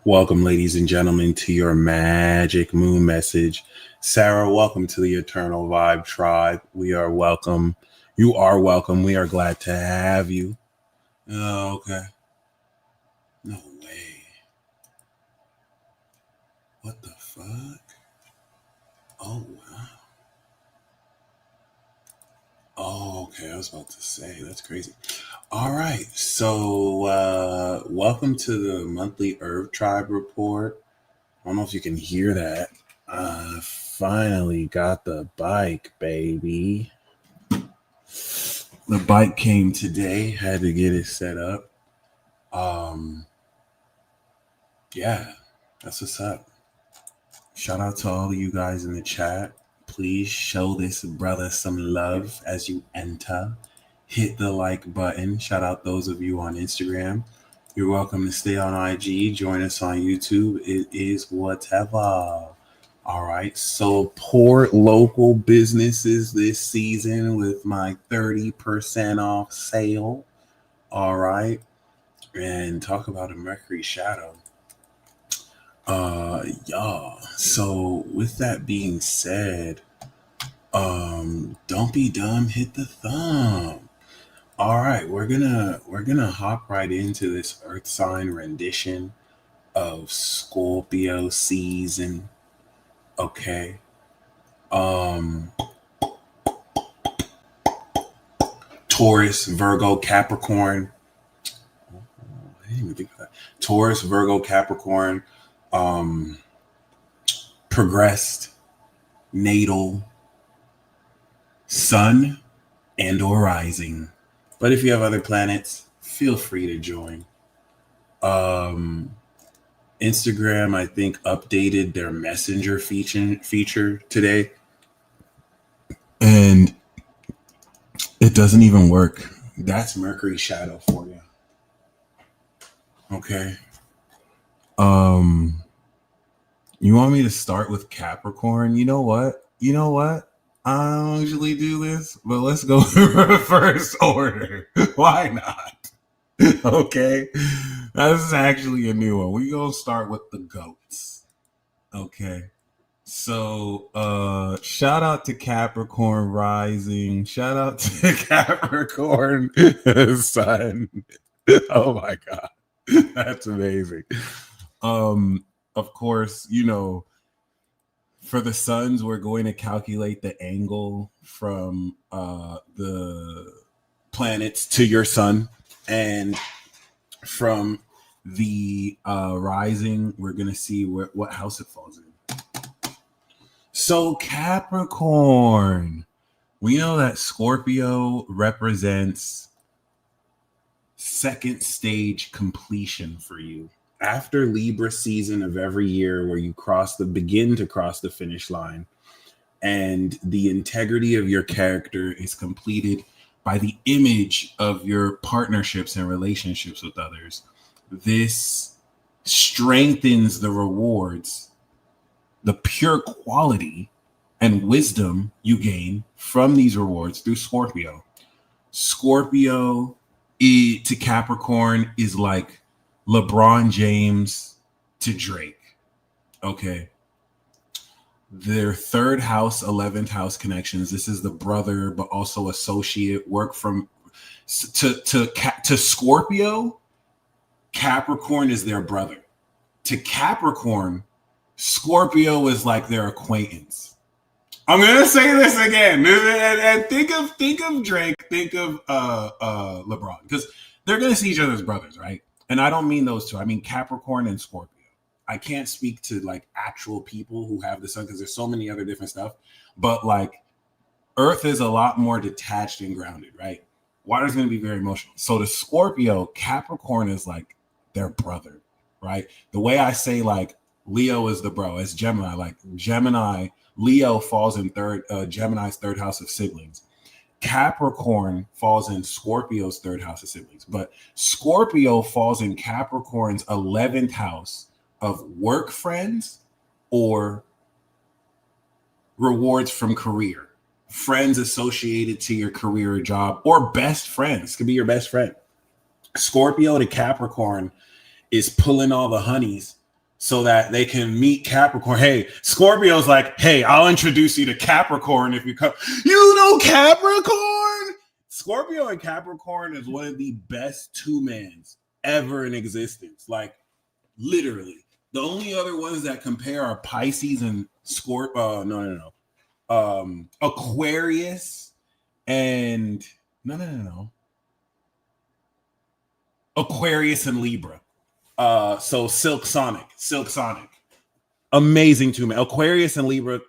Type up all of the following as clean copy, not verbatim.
Welcome, ladies and gentlemen, to your magic moon message. Sarah, welcome to the Eternal Vibe Tribe. We are welcome. You are welcome. We are glad to have you. Oh, okay. No way. What the fuck? Oh, wow. Oh, okay. I was about to say, that's crazy. All right. So, welcome to the monthly Herb Tribe report. I don't know if you can hear that. Finally got the bike, baby. The bike came today. Had to get it set up. Yeah, that's what's up. Shout out to all of you guys in the chat. Please show this brother some love as you enter. Hit the like button. Shout out those of you on Instagram. You're welcome to stay on IG. Join us on YouTube. It is whatever. All right. Support local businesses this season with my 30% off sale. All right. And talk about a Mercury shadow. Yeah. So with that being said, don't be dumb, hit the thumb. All right, we're gonna hop right into this Earth sign rendition of Scorpio season. Okay. Um Taurus, Virgo, Capricorn. I didn't even think of that. Taurus, Virgo, Capricorn, progressed, natal, sun, and or rising. But if you have other planets, feel free to join. Instagram, I think, updated their messenger feature today. And it doesn't even work. That's Mercury shadow for you. Okay. You want me to start with Capricorn? You know what? I don't usually do this, but let's go reverse order. Why not? Okay. This is actually a new one. We're going to start with the goats. Okay. So, shout out to Capricorn rising. Shout out to Capricorn sun. Oh my God. That's amazing. Of course, for the suns, we're going to calculate the angle from the planets to your sun, and from the rising, we're going to see what house it falls in. So Capricorn, we know that Scorpio represents second stage completion for you. After Libra season of every year, where you begin to cross the finish line, and the integrity of your character is completed by the image of your partnerships and relationships with others. This strengthens the rewards, the pure quality and wisdom you gain from these rewards through Scorpio. Scorpio to Capricorn is like LeBron James to Drake. Okay. Their third house, 11th house connections. This is the brother, but also associate work from to Scorpio. Capricorn is their brother. To Capricorn, Scorpio is like their acquaintance. I'm gonna say this again, and think of Drake, think of LeBron, because they're gonna see each other as brothers, right? And I don't mean those two. I mean Capricorn and Scorpio. I can't speak to like actual people who have the sun because there's so many other different stuff. But like Earth is a lot more detached and grounded, right? Water's going to be very emotional. So the Scorpio, Capricorn is like their brother, right? The way I say like Leo is the bro, it's Gemini. Like Gemini, Leo falls in Gemini's third house of siblings. Capricorn falls in Scorpio's third house of siblings. But Scorpio falls in Capricorn's 11th house of work friends or rewards from career, friends associated to your career or job, or best friends. Could be your best friend. Scorpio to Capricorn is pulling all the honeys so that they can meet Capricorn. Hey, Scorpio's like, hey, I'll introduce you to Capricorn if you come. You know Capricorn? Scorpio and Capricorn is one of the best two-mans ever in existence. Like, literally. The only other ones that compare are Pisces and Scorpio. Aquarius and Aquarius and Libra. So Silk Sonic, amazing two man. Aquarius and Libra,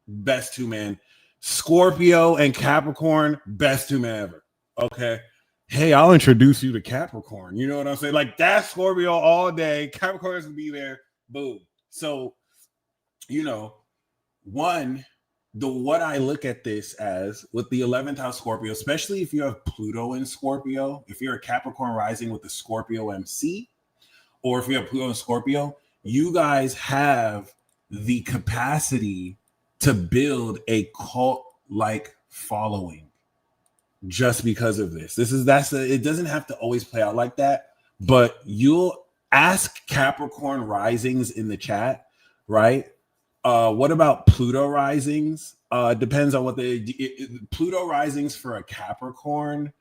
best two man. Scorpio and Capricorn, best two man ever. Okay, hey, I'll introduce you to Capricorn. You know what I'm saying? Like, that's Scorpio all day. Capricorn's gonna be there. Boom. So, what I look at this as with the 11th house Scorpio, especially if you have Pluto in Scorpio, if you're a Capricorn rising with the Scorpio MC, or if you have Pluto and Scorpio, you guys have the capacity to build a cult-like following just because of this. It doesn't have to always play out like that, but you'll ask Capricorn risings in the chat, right? What about Pluto risings? Depends on what Pluto risings for a Capricorn.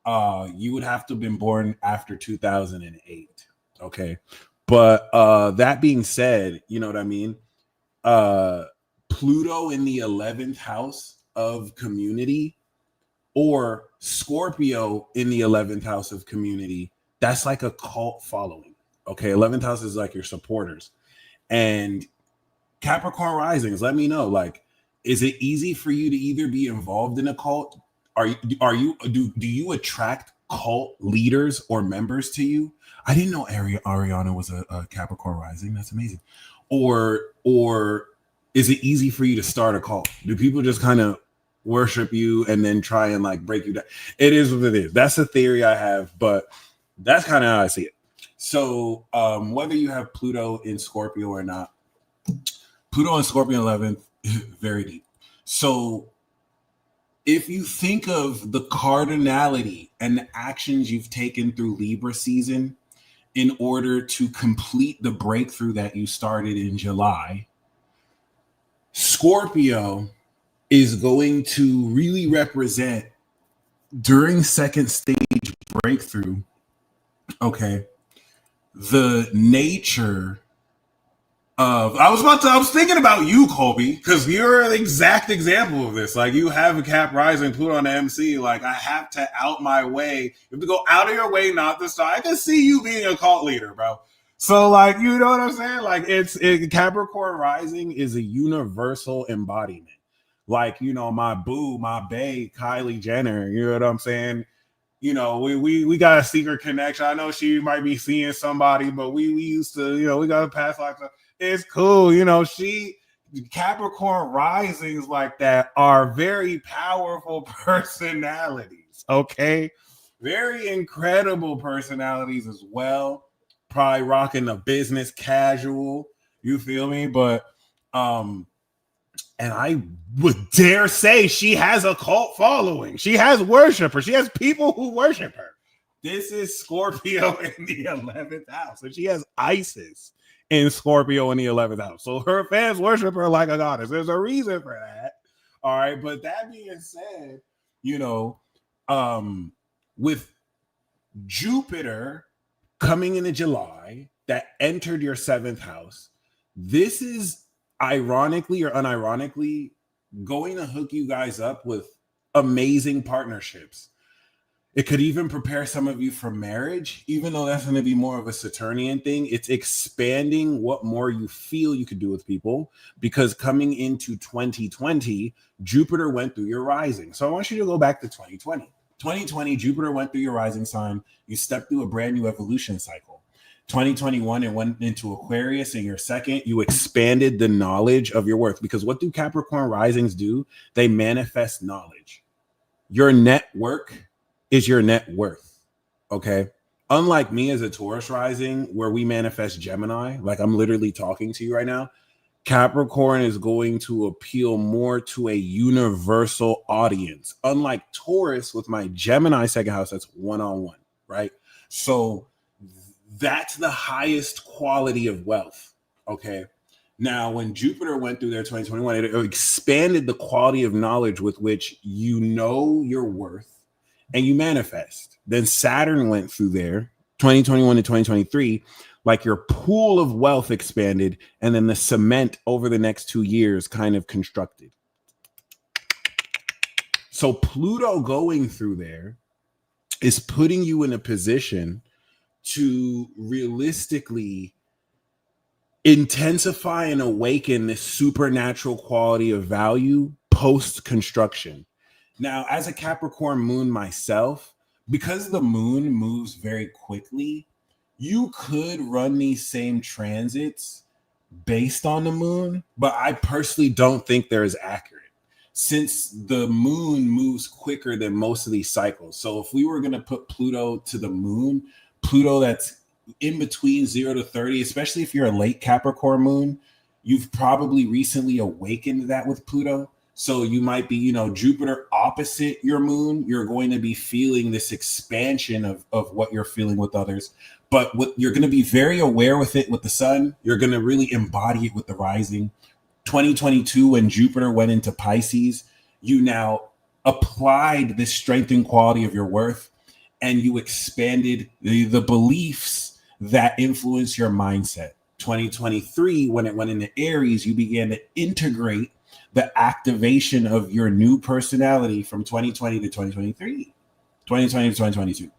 You would have to have been born after 2008. Okay. But that being said, you know what I mean? Pluto in the 11th house of community or Scorpio in the 11th house of community, that's like a cult following. Okay. 11th house is like your supporters. And Capricorn risings, let me know. Like, is it easy for you to either be involved in a cult? Do you attract cult leaders or members to you? I didn't know Ariana was a Capricorn rising. That's amazing. Or is it easy for you to start a cult? Do people just kind of worship you and then try and like break you down? It is what it is. That's a theory I have, but that's kind of how I see it. So whether you have Pluto in Scorpio or not, Pluto and Scorpio 11th, very deep. So if you think of the cardinality and the actions you've taken through Libra season in order to complete the breakthrough that you started in July, Scorpio is going to really represent during second stage breakthrough, okay, the nature of, I was thinking about you, Colby, because you're an exact example of this. Like, you have a Cap rising, Pluto on the MC. Like, I have to out my way. You have to go out of your way not to start. I can see you being a cult leader, bro. So, like, you know what I'm saying? Like, Capricorn rising is a universal embodiment. Like, my boo, my bae, Kylie Jenner. You know what I'm saying? We got a secret connection. I know she might be seeing somebody, but we used to, we got a past life. It's cool. Capricorn risings like that are very powerful personalities. Okay. Very incredible personalities as well. Probably rocking the business casual. You feel me? But, and I would dare say she has a cult following. She has worshipers. She has people who worship her. This is Scorpio in the 11th house. And she has Isis in Scorpio in the 11th house. So her fans worship her like a goddess. There's a reason for that. All right. But that being said, with Jupiter coming into July that entered your 7th house, this is ironically or unironically going to hook you guys up with amazing partnerships. It could even prepare some of you for marriage, even though that's going to be more of a Saturnian thing. It's expanding what more you feel you could do with people, because coming into 2020, Jupiter went through your rising. So I want you to go back to 2020. 2020, Jupiter went through your rising sign. You stepped through a brand new evolution cycle. 2021, it went into Aquarius in your second. You expanded the knowledge of your worth, because what do Capricorn risings do? They manifest knowledge. Your network is your net worth. Okay. Unlike me as a Taurus rising, where we manifest Gemini, like I'm literally talking to you right now, Capricorn is going to appeal more to a universal audience. Unlike Taurus, with my Gemini second house, that's one-on-one, right? So that's the highest quality of wealth. Okay. Now, when Jupiter went through there 2021, it expanded the quality of knowledge with which you know your worth and you manifest. Then Saturn went through there 2021 to 2023, like your pool of wealth expanded, and then the cement over the next 2 years kind of constructed. So Pluto going through there is putting you in a position to realistically intensify and awaken this supernatural quality of value post construction. Now, as a Capricorn moon myself, because the moon moves very quickly, you could run these same transits based on the moon, but I personally don't think they're as accurate since the moon moves quicker than most of these cycles. So if we were going to put Pluto to the moon, Pluto that's in between 0 to 30, especially if you're a late Capricorn moon, you've probably recently awakened that with Pluto. So you might be, Jupiter opposite your moon. You're going to be feeling this expansion of what you're feeling with others. But you're going to be very aware with it with the sun. You're going to really embody it with the rising. 2022, when Jupiter went into Pisces, you now applied this strength and quality of your worth, and you expanded the beliefs that influence your mindset. 2023, when it went into Aries, you began to integrate the activation of your new personality from 2020 to 2023, 2020 to 2022.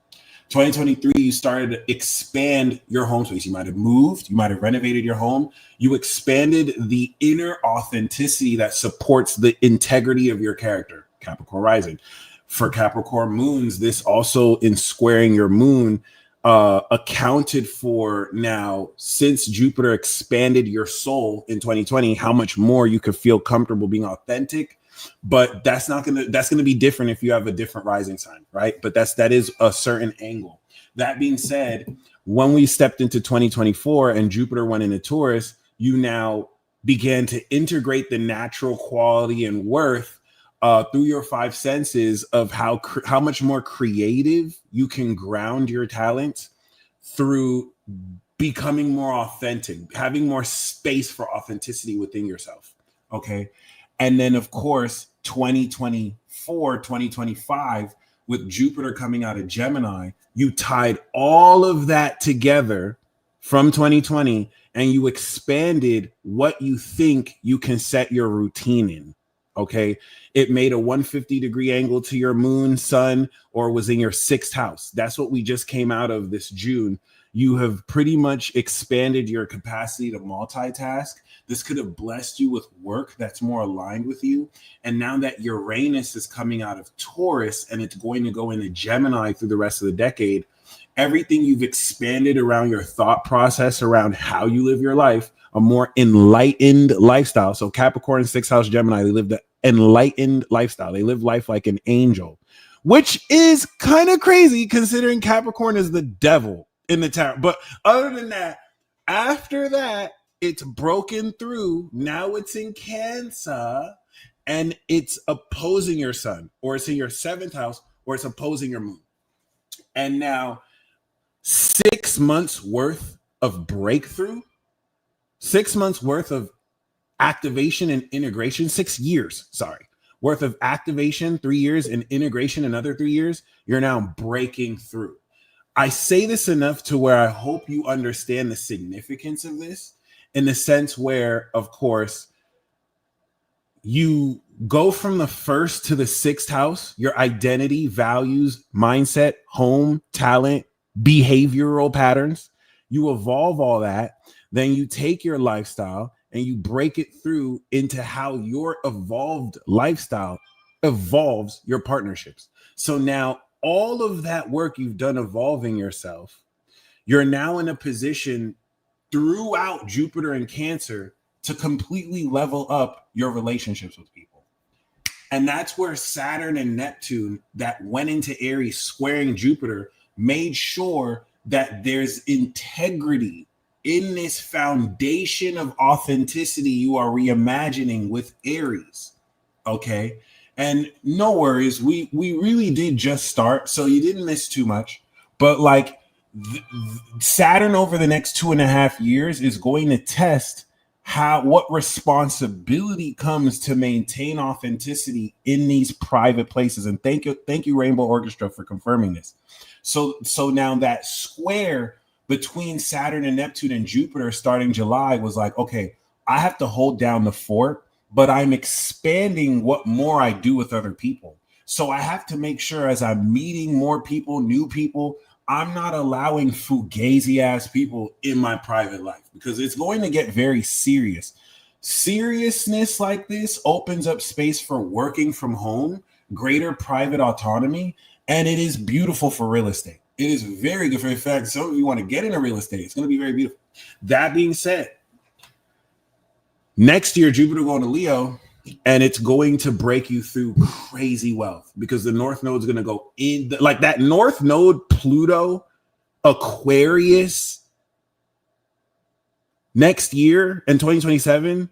2023, you started to expand your home space. You might have moved, you might have renovated your home. You expanded the inner authenticity that supports the integrity of your character, Capricorn rising. For Capricorn moons, this also in squaring your moon accounted for now, since Jupiter expanded your soul in 2020, how much more you could feel comfortable being authentic. But that's going to be different if you have a different rising sign, right? But that is a certain angle. That being said, when we stepped into 2024 and Jupiter went into Taurus, you now began to integrate the natural quality and worth through your five senses of how much more creative you can ground your talent through becoming more authentic, having more space for authenticity within yourself. Okay. And then, of course, 2024, 2025, with Jupiter coming out of Gemini, you tied all of that together from 2020 and you expanded what you think you can set your routine in. Okay. It made a 150-degree angle to your moon, sun, or was in your sixth house. That's what we just came out of this June. You have pretty much expanded your capacity to multitask. This could have blessed you with work that's more aligned with you. And now that Uranus is coming out of Taurus and it's going to go into Gemini through the rest of the decade, everything you've expanded around your thought process, around how you live your life, a more enlightened lifestyle. So Capricorn, sixth house, Gemini, they live the enlightened lifestyle. They live life like an angel, which is kind of crazy considering Capricorn is the devil in the tarot. But other than that, after that, it's broken through. Now it's in Cancer and it's opposing your sun, or it's in your seventh house, or it's opposing your moon. And now 6 months worth of breakthrough, 6 months worth of activation and integration, 6 years, worth of activation, 3 years, and integration, another 3 years. You're now breaking through. I say this enough to where I hope you understand the significance of this, in the sense where, of course, you go from the first to the sixth house, your identity, values, mindset, home, talent, behavioral patterns. You evolve all that. Then you take your lifestyle and you break it through into how your evolved lifestyle evolves your partnerships. So now all of that work you've done evolving yourself, you're now in a position throughout Jupiter and Cancer to completely level up your relationships with people. And that's where Saturn and Neptune that went into Aries squaring Jupiter made sure that there's integrity in this foundation of authenticity you are reimagining with Aries. Okay. And no worries. We really did just start, so you didn't miss too much. But like Saturn over the next 2.5 years is going to test what responsibility comes to maintain authenticity in these private places. And thank you, Rainbow Orchestra, for confirming this. So now that square between Saturn and Neptune and Jupiter starting July was like, okay, I have to hold down the fort, but I'm expanding what more I do with other people. So I have to make sure as I'm meeting more people, new people, I'm not allowing fugazi ass people in my private life, because it's going to get very serious. Seriousness like this opens up space for working from home, greater private autonomy, and it is beautiful for real estate. It is very good for, in fact, some of you want to get into real estate. It's going to be very beautiful. That being said, next year, Jupiter going to Leo, and it's going to break you through crazy wealth, because the North Node is going to go in, like that North Node, Pluto, Aquarius, next year in 2027,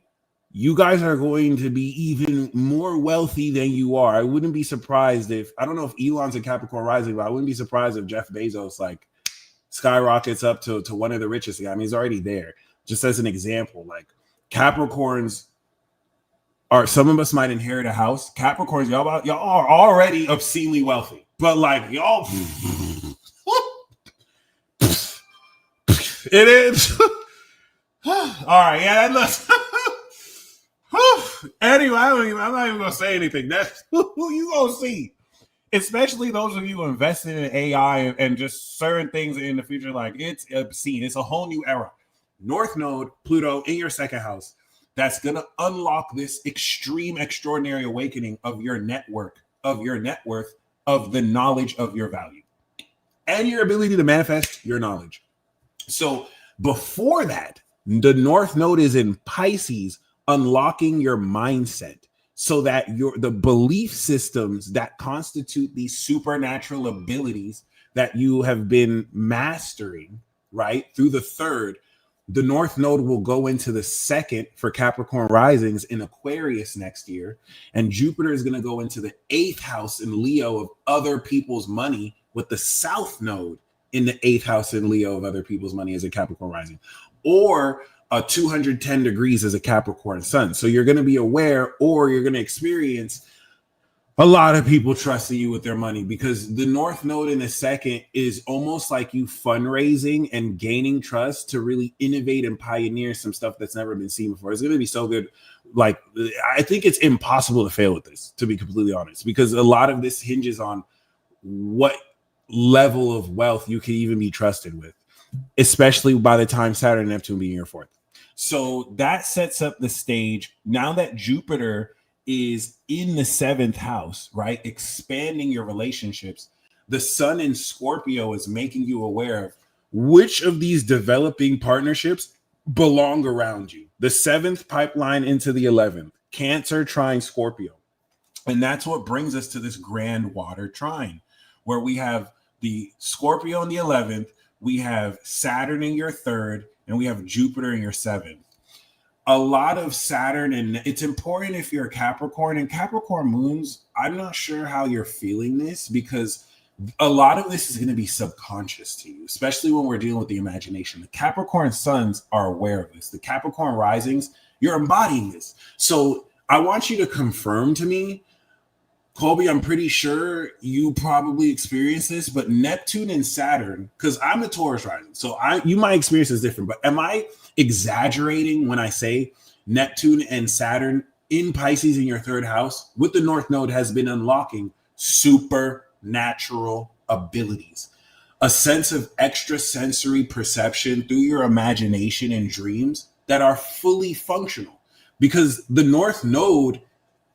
you guys are going to be even more wealthy than you are. I wouldn't be surprised if, I don't know if Elon's a Capricorn rising, but I wouldn't be surprised if Jeff Bezos like skyrockets up to one of the richest guys. I mean, he's already there. Just as an example, like Capricorns are, some of us might inherit a house. Capricorns, y'all are already obscenely wealthy, but like y'all, it is. All right, yeah, that looks. Anyway, I'm not even gonna say anything. That's who you gonna see. Especially those of you who invested in AI and just certain things in the future, like it's obscene. It's a whole new era. North Node, Pluto in your second house. That's gonna unlock this extreme, extraordinary awakening of your network, of your net worth, of the knowledge of your value, and your ability to manifest your knowledge. So before that, the North Node is in Pisces, unlocking your mindset so that the belief systems that constitute these supernatural abilities that you have been mastering, right, through the third. The North Node will go into the second for Capricorn risings in Aquarius next year. And Jupiter is going to go into the 8th house in Leo of other people's money, with the South Node in the 8th house in Leo of other people's money as a Capricorn rising, or 210 degrees as a Capricorn sun. So you're going to be aware, or you're going to experience a lot of people trusting you with their money, because the North Node in a second is almost like you fundraising and gaining trust to really innovate and pioneer some stuff that's never been seen before. It's going to be so good. Like, I think it's impossible to fail with this, to be completely honest, because a lot of this hinges on what level of wealth you can even be trusted with, especially by the time Saturn and Neptune be in your fourth. So that sets up the stage. Now that Jupiter is in the 7th house, right, expanding your relationships, the sun in Scorpio is making you aware of which of these developing partnerships belong around you. The 7th pipeline into the 11th, Cancer trine Scorpio. And that's what brings us to this grand water trine, where we have the Scorpio in the 11th, we have Saturn in your 3rd, and we have Jupiter in your 7th. A lot of Saturn, and it's important if you're a Capricorn and Capricorn moons. I'm not sure how you're feeling this, because a lot of this is going to be subconscious to you, especially when we're dealing with the imagination. The Capricorn suns are aware of this. The Capricorn risings, you're embodying this. So I want you to confirm to me, Colby, I'm pretty sure you probably experienced this, but Neptune and Saturn, because I'm a Taurus rising, so my experience is different, but am I exaggerating when I say Neptune and Saturn in Pisces in your 3rd house with the North Node has been unlocking supernatural abilities, a sense of extrasensory perception through your imagination and dreams that are fully functional? Because the North Node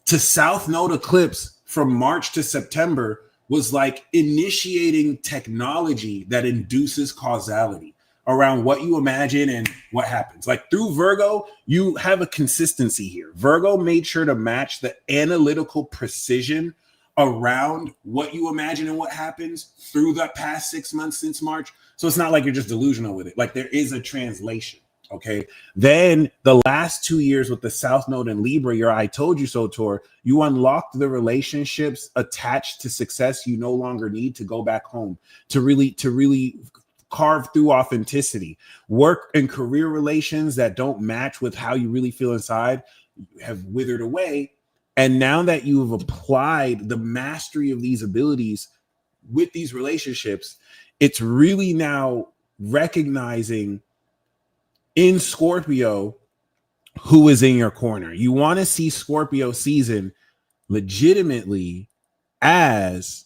to South Node eclipse from March to September was like initiating technology that induces causality around what you imagine and what happens. Like through Virgo, you have a consistency here. Virgo made sure to match the analytical precision around what you imagine and what happens through the past 6 months since March. So it's not like you're just delusional with it. Like there is a translation. Okay. Then the last 2 years with the South Node in Libra, your I told you so tour, you unlocked the relationships attached to success you no longer need to go back home to really carved through authenticity. Work and career relations that don't match with how you really feel inside have withered away. And now that you've applied the mastery of these abilities with these relationships, it's really now recognizing in Scorpio who is in your corner. You want to see Scorpio season legitimately as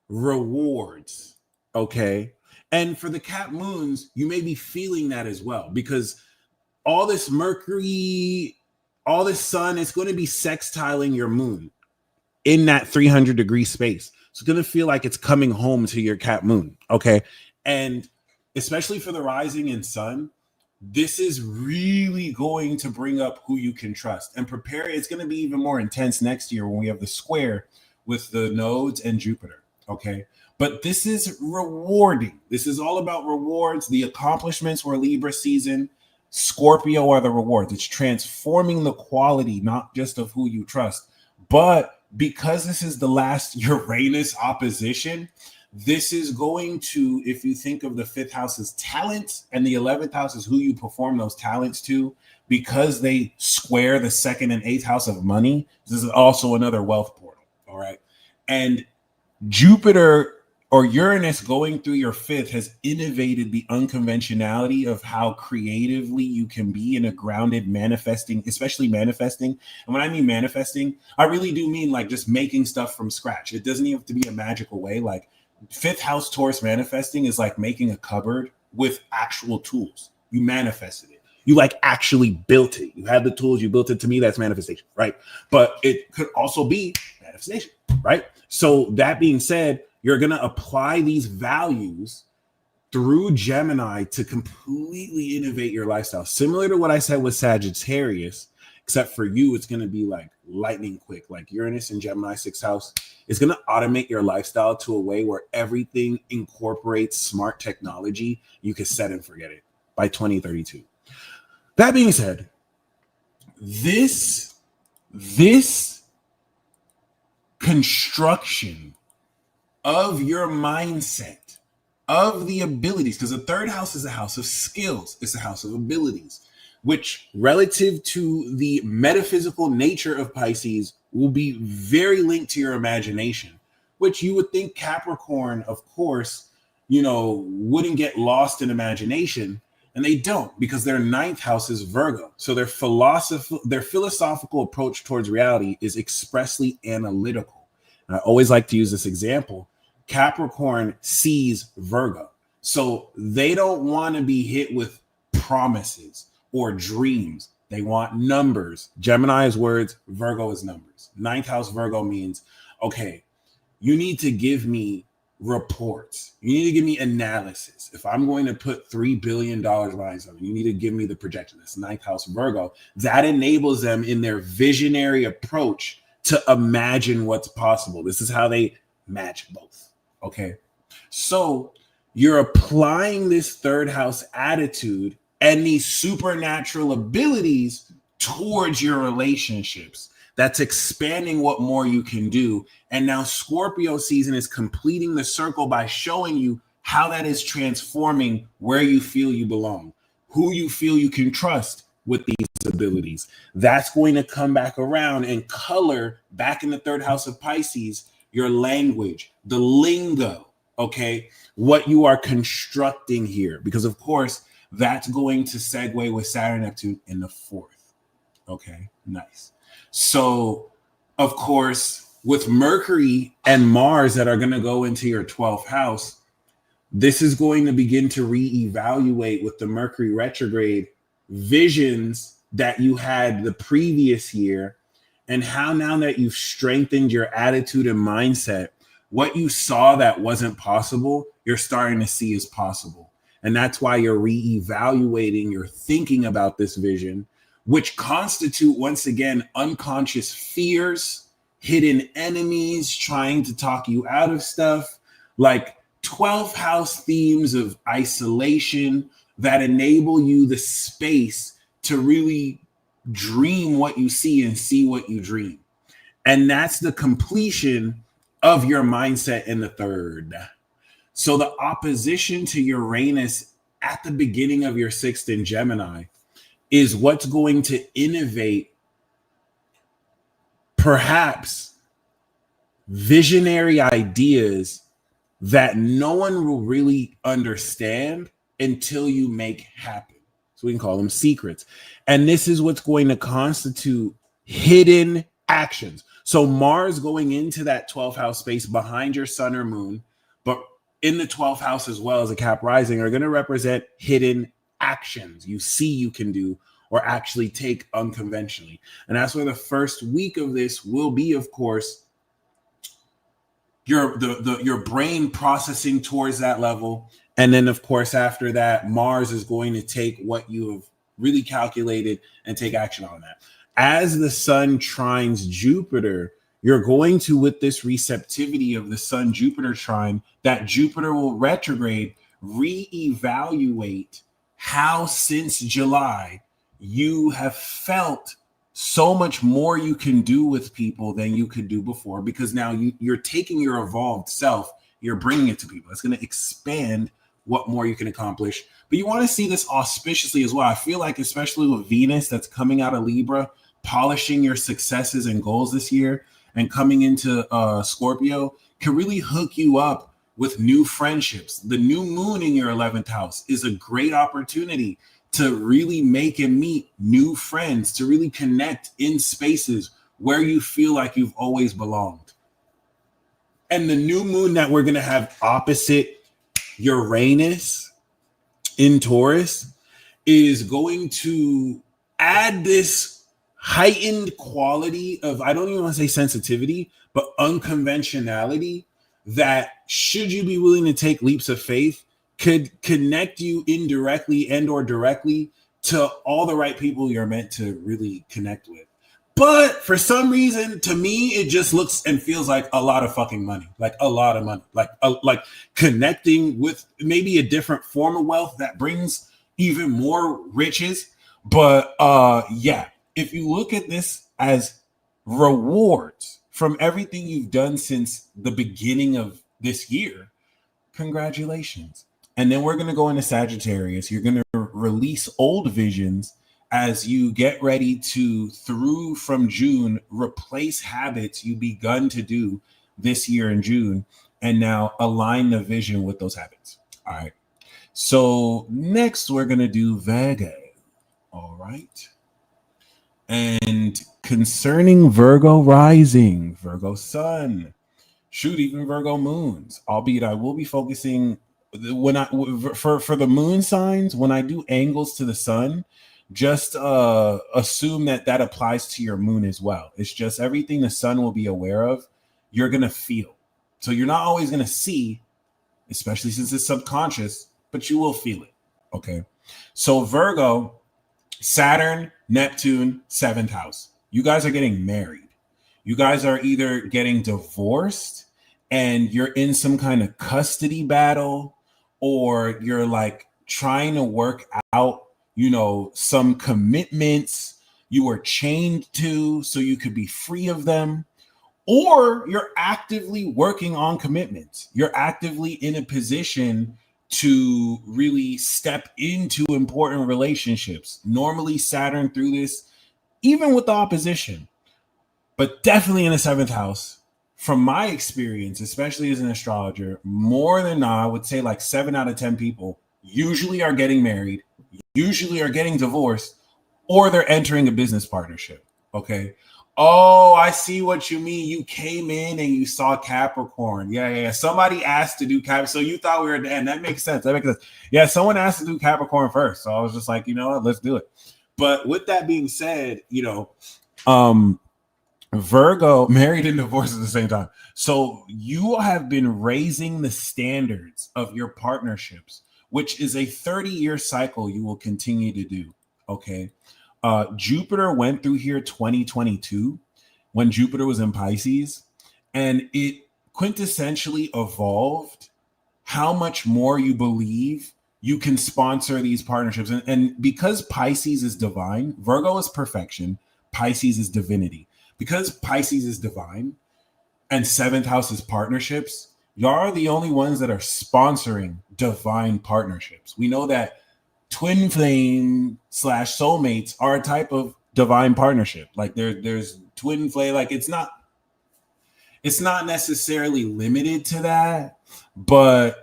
rewards, okay? And for the Cap Moons, you may be feeling that as well, because all this Mercury, all this sun is going to be sextiling your moon in that 300-degree space. It's going to feel like it's coming home to your Cap Moon, okay? And especially for the rising and sun, this is really going to bring up who you can trust. And prepare, it's going to be even more intense next year when we have the square with the nodes and Jupiter, okay? But this is rewarding. This is all about rewards. The accomplishments were Libra season. Scorpio are the rewards. It's transforming the quality, not just of who you trust, but because this is the last Uranus opposition, this is going to, if you think of the 5th house as talent and the 11th house is who you perform those talents to, because they square the 2nd and 8th house of money, this is also another wealth portal, all right? And Jupiter or Uranus going through your 5th has innovated the unconventionality of how creatively you can be in a grounded manifesting, especially manifesting. And when I mean manifesting, I really do mean like just making stuff from scratch. It doesn't even have to be a magical way. Like 5th house Taurus manifesting is like making a cupboard with actual tools. You manifested it. You like actually built it. You had the tools, you built it. To me, that's manifestation, right? But it could also be manifestation, right? So that being said, you're going to apply these values through Gemini to completely innovate your lifestyle. Similar to what I said with Sagittarius, except for you, it's going to be like lightning quick. Like Uranus in Gemini 6th house is going to automate your lifestyle to a way where everything incorporates smart technology. You can set and forget it by 2032. That being said, this construction of your mindset, of the abilities, because the 3rd house is a house of skills. It's a house of abilities, which relative to the metaphysical nature of Pisces will be very linked to your imagination, which you would think Capricorn, of course, wouldn't get lost in imagination. And they don't, because their 9th house is Virgo. So their philosophical approach towards reality is expressly analytical. And I always like to use this example. Capricorn sees Virgo. So they don't want to be hit with promises or dreams. They want numbers. Gemini is words, Virgo is numbers. 9th house Virgo means, okay, you need to give me reports. You need to give me analysis. If I'm going to put $3 billion behind something, you need to give me the projection. That's 9th house Virgo. That enables them in their visionary approach to imagine what's possible. This is how they match both. Okay. So you're applying this 3rd house attitude and these supernatural abilities towards your relationships. That's expanding what more you can do. And now Scorpio season is completing the circle by showing you how that is transforming where you feel you belong, who you feel you can trust with these abilities. That's going to come back around and color back in the 3rd house of Pisces, your language, the lingo, okay, what you are constructing here. Because of course, that's going to segue with Saturn Neptune in the 4th. Okay, nice. So, of course, with Mercury and Mars that are going to go into your 12th house, this is going to begin to reevaluate with the Mercury retrograde visions that you had the previous year, and how now that you've strengthened your attitude and mindset, what you saw that wasn't possible, you're starting to see is possible. And that's why you're reevaluating, you're thinking about this vision, which constitute, once again, unconscious fears, hidden enemies trying to talk you out of stuff, like 12th house themes of isolation that enable you the space to really dream what you see and see what you dream. And that's the completion of your mindset in the 3rd. So the opposition to Uranus at the beginning of your sixth in Gemini is what's going to innovate perhaps visionary ideas that no one will really understand until you make happen. So we can call them secrets. And this is what's going to constitute hidden actions. So Mars going into that 12th house space behind your sun or moon, but in the 12th house as well as a Cap rising, are going to represent hidden actions you see you can do or actually take unconventionally. And that's where the first week of this will be, of course, your brain processing towards that level. And then, of course, after that, Mars is going to take what you have really calculated and take action on that. As the sun trines Jupiter, you're going to, with this receptivity of the sun-Jupiter trine, that Jupiter will retrograde, reevaluate how since July you have felt so much more you can do with people than you could do before, because now you're taking your evolved self, you're bringing it to people. It's going to expand what more you can accomplish. But you want to see this auspiciously as well. I feel like, especially with Venus that's coming out of Libra, polishing your successes and goals this year and coming into Scorpio can really hook you up with new friendships. The new moon in your 11th house is a great opportunity to really make and meet new friends, to really connect in spaces where you feel like you've always belonged. And the new moon that we're going to have opposite Uranus in Taurus is going to add this heightened quality of, I don't even want to say sensitivity, but unconventionality that, should you be willing to take leaps of faith, could connect you indirectly and or directly to all the right people you're meant to really connect with. But for some reason, to me, it just looks and feels like a lot of fucking money, like a lot of money, like connecting with maybe a different form of wealth that brings even more riches. But yeah, if you look at this as rewards from everything you've done since the beginning of this year, congratulations. And then we're going to go into Sagittarius. You're going to release old visions as you get ready to, through from June, replace habits you begun to do this year in June, and now align the vision with those habits. All right. So next we're going to do Virgo. All right. And concerning Virgo rising, Virgo sun, shoot, even Virgo moons, albeit I will be focusing when I for the moon signs, when I do angles to the sun, just assume that applies to your moon as well. It's just everything the sun will be aware of, you're going to feel. So you're not always going to see, especially since it's subconscious, but you will feel it. Okay. So Virgo, Saturn, Neptune, 7th house. You guys are getting married. You guys are either getting divorced and you're in some kind of custody battle, or you're like trying to work out, you know, some commitments you were chained to so you could be free of them, or you're actively working on commitments. You're actively in a position to really step into important relationships. Normally Saturn through this, even with the opposition, but definitely in the 7th house. From my experience, especially as an astrologer, more than not, I would say like 7 out of 10 people usually are getting married, usually are getting divorced, or they're entering a business partnership. Okay. Oh, I see what you mean. You came in and you saw Capricorn. Yeah. Somebody asked to do Capricorn. So you thought we were, and that makes sense. Yeah, someone asked to do Capricorn first. So I was just like, you know what, let's do it. But with that being said, you know, Virgo, married and divorced at the same time. So you have been raising the standards of your partnerships, which is a 30-year cycle you will continue to do. Okay. Jupiter went through here 2022 when Jupiter was in Pisces, and it quintessentially evolved how much more you believe you can sponsor these partnerships. And because Pisces is divine, Virgo is perfection, Pisces is divinity. Because Pisces is divine and 7th house is partnerships, y'all are the only ones that are sponsoring divine partnerships. We know that twin flame / soulmates are a type of divine partnership. Like there's twin flame, like it's not necessarily limited to that, but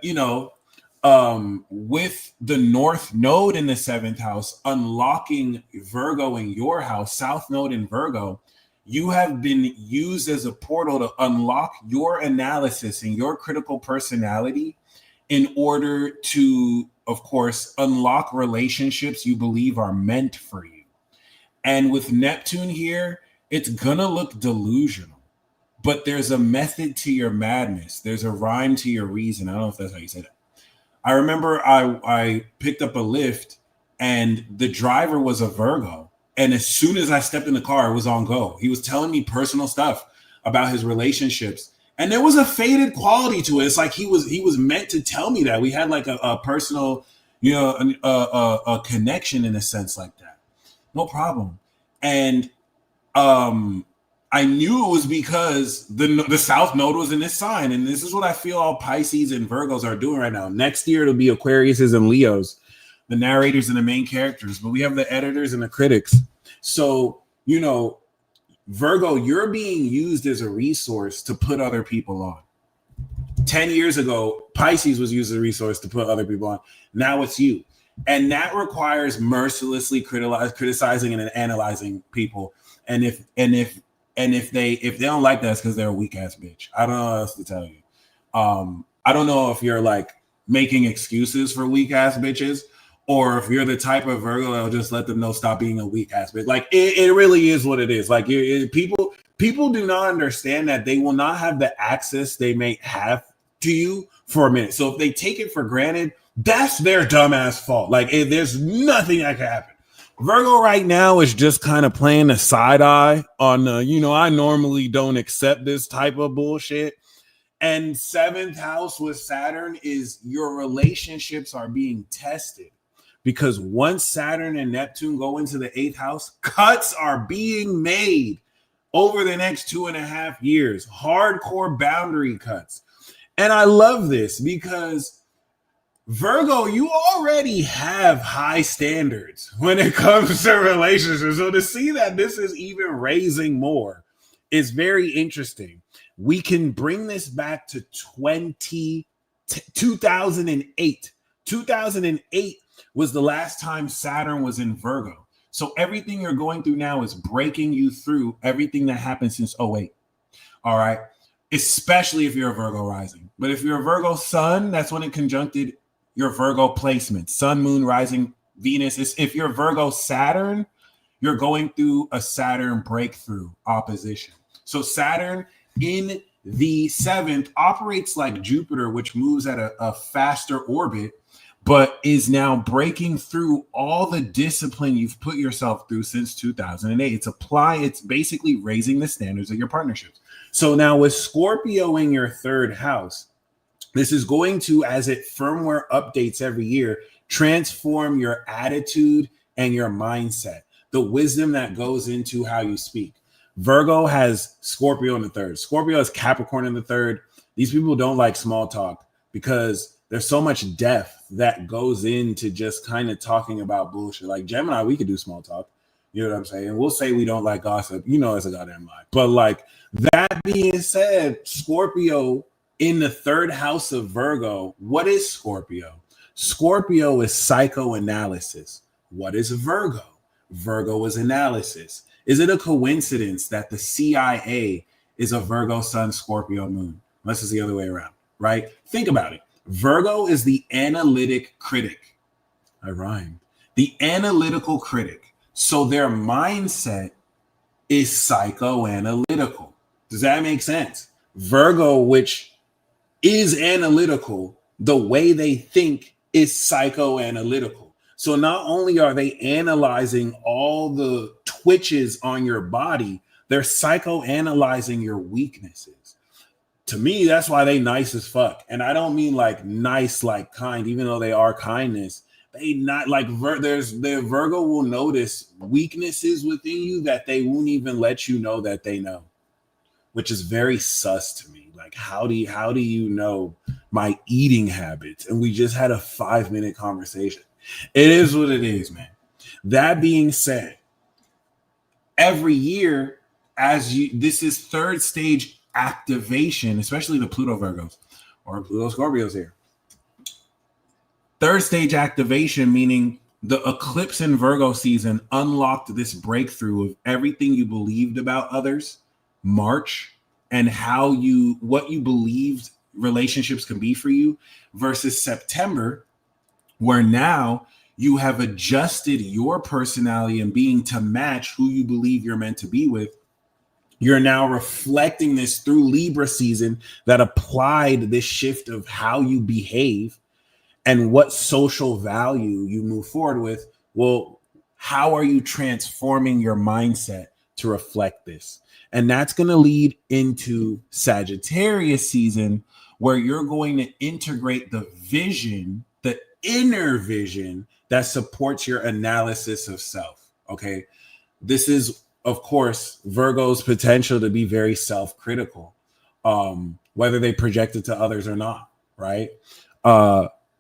with the North Node in the 7th house unlocking Virgo in your house, South Node in Virgo, you have been used as a portal to unlock your analysis and your critical personality in order to, of course, unlock relationships you believe are meant for you. And with Neptune here, it's gonna look delusional, but there's a method to your madness. There's a rhyme to your reason. I don't know if that's how you say that. I remember I picked up a Lyft and the driver was a Virgo. And as soon as I stepped in the car, it was on go. He was telling me personal stuff about his relationships. And there was a faded quality to it. It's like he was meant to tell me that. We had like a personal, a connection in a sense like that. No problem. And I knew it was because the South Node was in this sign. And this is what I feel all Pisces and Virgos are doing right now. Next year, it'll be Aquariuses and Leos, the narrators and the main characters. But we have the editors and the critics. So, Virgo, you're being used as a resource to put other people on. 10 years ago, Pisces was used as a resource to put other people on. Now it's you. And that requires mercilessly criticizing and analyzing people. And if they don't like that, it's because they're a weak ass bitch. I don't know what else to tell you. I don't know if you're like making excuses for weak ass bitches, or if you're the type of Virgo that'll just let them know stop being a weak ass bitch. Like it really is what it is. Like people do not understand that they will not have the access they may have to you for a minute. So if they take it for granted, that's their dumbass fault. Like there's nothing that can happen. Virgo right now is just kind of playing a side eye on, I normally don't accept this type of bullshit. And 7th house with Saturn is your relationships are being tested, because once Saturn and Neptune go into the 8th house, cuts are being made over the next 2.5 years, hardcore boundary cuts. And I love this because Virgo, you already have high standards when it comes to relationships. So to see that this is even raising more is very interesting. We can bring this back to 2008. 2008 was the last time Saturn was in Virgo. So everything you're going through now is breaking you through everything that happened since 2008. All right. Especially if you're a Virgo rising. But if you're a Virgo sun, that's when it conjuncted your Virgo placement, sun, moon, rising, Venus. If you're Virgo Saturn, you're going through a Saturn breakthrough opposition. So Saturn in the 7th operates like Jupiter, which moves at a faster orbit, but is now breaking through all the discipline you've put yourself through since 2008. It's basically raising the standards of your partnerships. So now with Scorpio in your 3rd house, this is going to, as it firmware updates every year, transform your attitude and your mindset, the wisdom that goes into how you speak. Virgo has Scorpio in the 3rd. Scorpio has Capricorn in the 3rd. These people don't like small talk because there's so much depth that goes into just kind of talking about bullshit. Like Gemini, we could do small talk. You know what I'm saying? We'll say we don't like gossip. It's a goddamn lie. But like that being said, Scorpio in the 3rd house of Virgo, what is Scorpio? Scorpio is psychoanalysis. What is Virgo? Virgo is analysis. Is it a coincidence that the CIA is a Virgo sun, Scorpio moon? Unless it's the other way around, right? Think about it. Virgo is the analytic critic. I rhymed. The analytical critic. So their mindset is psychoanalytical. Does that make sense? Virgo, which is analytical, the way they think is psychoanalytical. So not only are they analyzing all the twitches on your body, they're psychoanalyzing your weaknesses. To me, that's why they nice as fuck. And I don't mean like nice, like kind, even though they are kindness. They not like the Virgo will notice weaknesses within you that they won't even let you know that they know. which is very sus to me. Like, how do you know my eating habits? And we just had a 5-minute conversation. It is what it is, man. That being said, every year, this is third stage activation, especially the Pluto Virgos or Pluto Scorpios here. Third stage activation, meaning the eclipse in Virgo season unlocked this breakthrough of everything you believed about others, March, and what you believed relationships can be for you, versus September, where now you have adjusted your personality and being to match who you believe you're meant to be with. You're now reflecting this through Libra season that applied this shift of how you behave and what social value you move forward with. Well, how are you transforming your mindset to reflect this? And that's going to lead into Sagittarius season, where you're going to integrate the vision, the inner vision that supports your analysis of self. Okay. This is, of course, Virgo's potential to be very self-critical, whether they project it to others or not, right?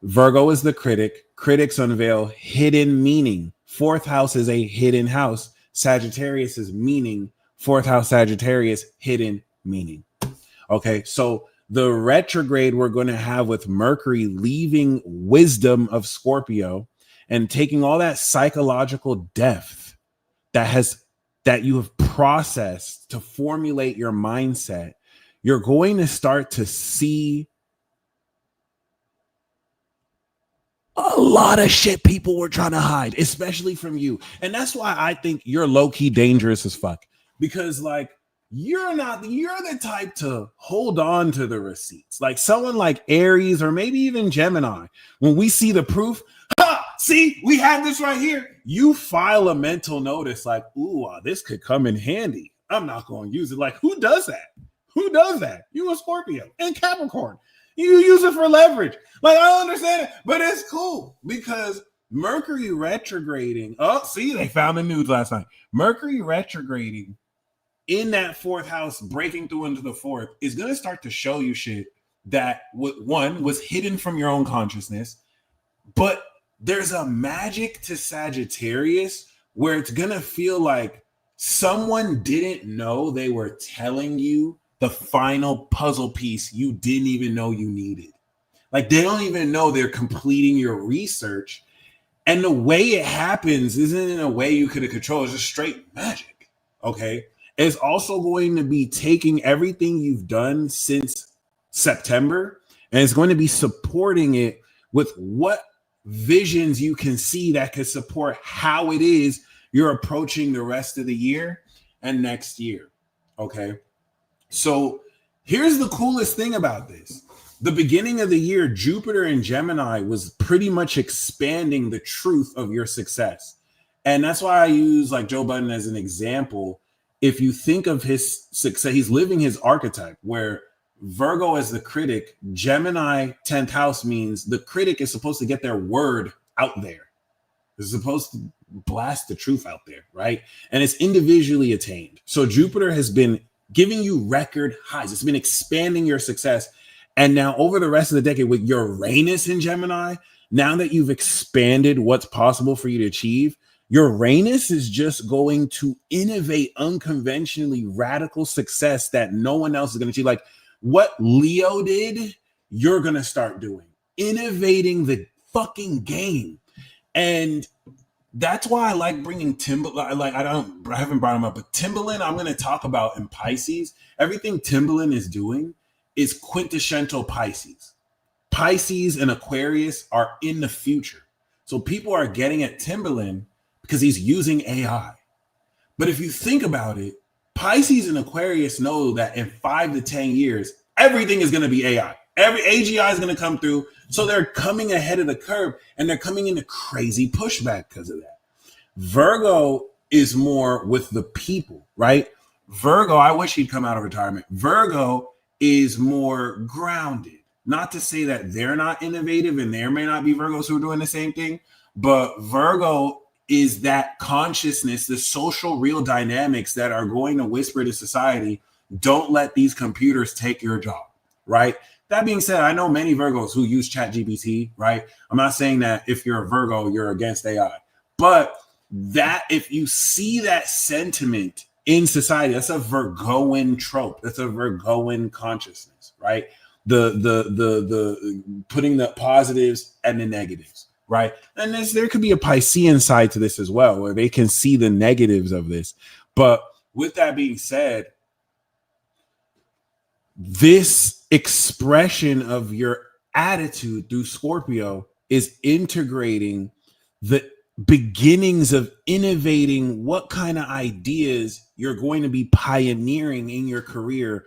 Virgo is the critic. Critics unveil hidden meaning. Fourth house is a hidden house. Sagittarius is meaning. Fourth house Sagittarius, hidden meaning. Okay, so the retrograde we're going to have with Mercury leaving wisdom of Scorpio and taking all that psychological depth that you have processed to formulate your mindset, you're going to start to see a lot of shit people were trying to hide, especially from you. And that's why I think you're low-key dangerous as fuck. Because like you're the type to hold on to the receipts. Like someone like Aries or maybe even Gemini, when we see the proof, see, we have this right here. You file a mental notice like, ooh, this could come in handy. I'm not going to use it. Like, who does that? Who does that? You a Scorpio and Capricorn. You use it for leverage. Like, I don't understand it, but it's cool because Mercury retrograding. Oh, see, they found the news last night. Mercury retrograding in that fourth house, breaking through into the fourth, is going to start to show you shit that one was hidden from your own consciousness. But there's a magic to Sagittarius where it's going to feel like someone didn't know they were telling you the final puzzle piece you didn't even know you needed. Like they don't even know they're completing your research. And the way it happens isn't in a way you could have controlled. It's just straight magic. Okay. It's also going to be taking everything you've done since September, and it's going to be supporting it with what visions you can see that could support how it is you're approaching the rest of the year and next year. Okay. So here's the coolest thing about this. The beginning of the year, Jupiter in Gemini was pretty much expanding the truth of your success. And that's why I use like Joe Budden as an example. If you think of his success, he's living his archetype where Virgo as the critic, Gemini 10th house means the critic is supposed to get their word out there. It's supposed to blast the truth out there, right? And it's individually attained. So Jupiter has been giving you record highs. It's been expanding your success. And now over the rest of the decade with Uranus in Gemini, now that you've expanded what's possible for you to achieve, Uranus is just going to innovate unconventionally radical success that no one else is going to achieve. Like what Leo did, you're going to start doing. Innovating the fucking game. And that's why I like bringing Timbaland. I haven't brought him up, but Timbaland I'm going to talk about in Pisces. Everything Timbaland is doing is quintessential Pisces. Pisces and Aquarius are in the future. So people are getting at Timbaland because he's using AI. But if you think about it, Pisces and Aquarius know that in 5 to 10 years, everything is going to be AI. Every AGI is going to come through. So they're coming ahead of the curve and they're coming into crazy pushback because of that. Virgo is more with the people, right? Virgo, I wish he'd come out of retirement. Virgo is more grounded. Not to say that they're not innovative and there may not be Virgos who are doing the same thing, but Virgo is that consciousness, the social real dynamics that are going to whisper to society, Don't let these computers take your job, right? That being said, I know many Virgos who use ChatGPT, right? I'm not saying that if you're a Virgo, you're against AI, but that if you see that sentiment in society, that's a Virgoan trope. That's a Virgoan consciousness, right? The putting the positives and the negatives, right? And there could be a Piscean side to this as well, where they can see the negatives of this. But with that being said, this expression of your attitude through Scorpio is integrating the beginnings of innovating what kind of ideas you're going to be pioneering in your career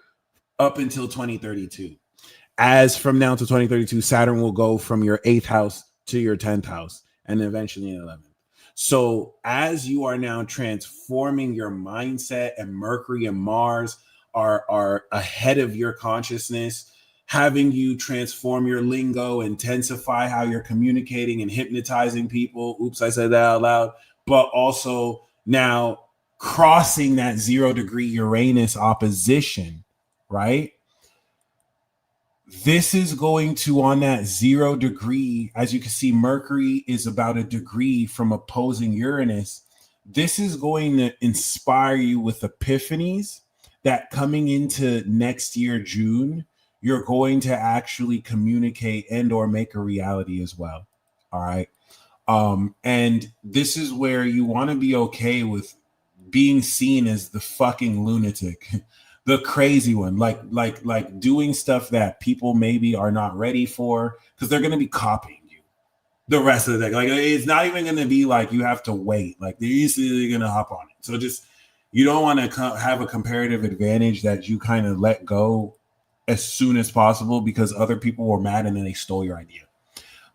up until 2032. As from now to 2032, Saturn will go from your 8th house to your 10th house and eventually in 11th. So as you are now transforming your mindset, and Mercury and Mars are ahead of your consciousness, having you transform your lingo, intensify how you're communicating and hypnotizing people. Oops, I said that out loud. But also now crossing that 0-degree Uranus opposition, right? This is going to, on that 0 degree, as you can see, Mercury is about a degree from opposing Uranus. This is going to inspire you with epiphanies that coming into next year, June, you're going to actually communicate and or make a reality as well. All right. And this is where you want to be okay with being seen as the fucking lunatic, the crazy one, like doing stuff that people maybe are not ready for, because they're going to be copying you the rest of the day. Like, it's not even going to be like you have to wait. Like, they're easily going to hop on it. So just, you don't want to have a comparative advantage that you kind of let go as soon as possible because other people were mad and then they stole your idea.